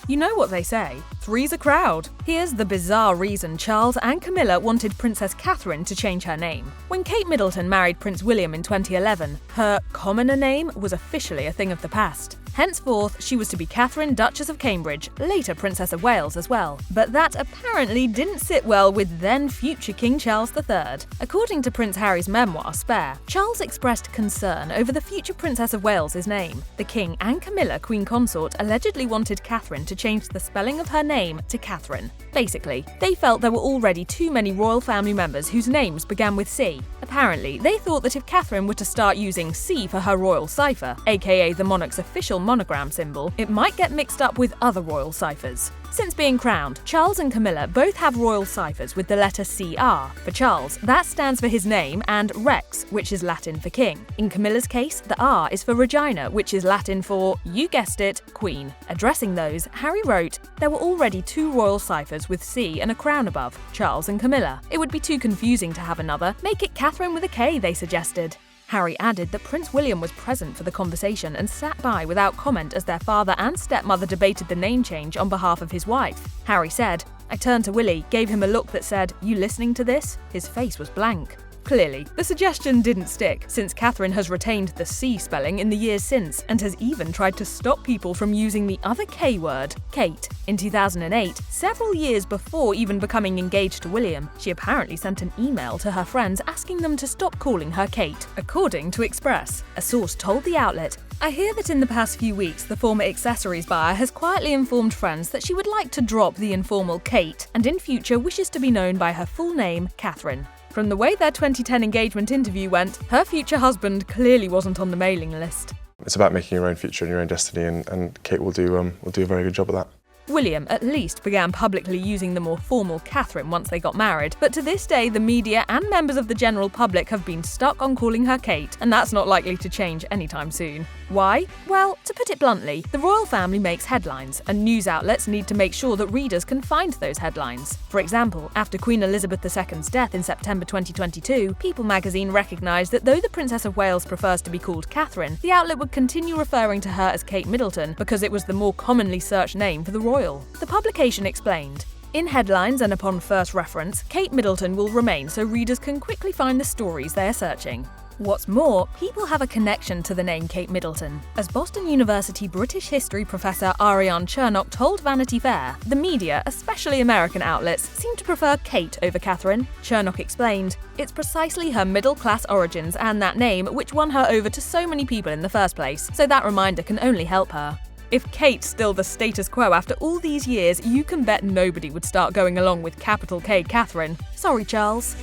You know what they say, three's a crowd. Here's the bizarre reason Charles and Camilla wanted Princess Catherine to change her name. When Kate Middleton married Prince William in 2011, her commoner name was officially a thing of the past. Henceforth, she was to be Catherine, Duchess of Cambridge, later Princess of Wales as well. But that apparently didn't sit well with then-future King Charles III. According to Prince Harry's memoir, Spare, Charles expressed concern over the future Princess of Wales's name. The King and Camilla, Queen Consort, allegedly wanted Catherine to change the spelling of her name to Catherine. Basically, they felt there were already too many royal family members whose names began with C. Apparently, they thought that if Catherine were to start using C for her royal cipher, aka the monarch's official monogram symbol, it might get mixed up with other royal ciphers. Since being crowned, Charles and Camilla both have royal ciphers with the letter CR. For Charles, that stands for his name, and Rex, which is Latin for king. In Camilla's case, the R is for Regina, which is Latin for, you guessed it, queen. Addressing those, Harry wrote, "There were already two royal ciphers with C and a crown above, Charles and Camilla. It would be too confusing to have another. Make it Catherine with a K, they suggested." Harry added that Prince William was present for the conversation and sat by without comment as their father and stepmother debated the name change on behalf of his wife. Harry said, "I turned to Willie, gave him a look that said, 'You listening to this?' His face was blank." Clearly, the suggestion didn't stick, since Catherine has retained the C spelling in the years since and has even tried to stop people from using the other K word, Kate. In 2008, several years before even becoming engaged to William, she apparently sent an email to her friends asking them to stop calling her Kate. According to Express, a source told the outlet, "I hear that in the past few weeks, the former accessories buyer has quietly informed friends that she would like to drop the informal Kate and in future wishes to be known by her full name, Catherine." From the way their 2010 engagement interview went, her future husband clearly wasn't on the mailing list. It's about making your own future and your own destiny, and Kate will do a very good job of that. William at least began publicly using the more formal Catherine once they got married, but to this day the media and members of the general public have been stuck on calling her Kate, and that's not likely to change anytime soon. Why? Well, to put it bluntly, the royal family makes headlines, and news outlets need to make sure that readers can find those headlines. For example, after Queen Elizabeth II's death in September 2022, People magazine recognised that though the Princess of Wales prefers to be called Catherine, the outlet would continue referring to her as Kate Middleton because it was the more commonly searched name for the royal. The publication explained, "In headlines and upon first reference, Kate Middleton will remain so readers can quickly find the stories they are searching." What's more, people have a connection to the name Kate Middleton. As Boston University British history professor Ariane Chernock told Vanity Fair, the media, especially American outlets, seem to prefer Kate over Catherine. Chernock explained, "It's precisely her middle-class origins and that name which won her over to so many people in the first place, so that reminder can only help her." If Kate's still the status quo after all these years, you can bet nobody would start going along with capital K Catherine. Sorry, Charles.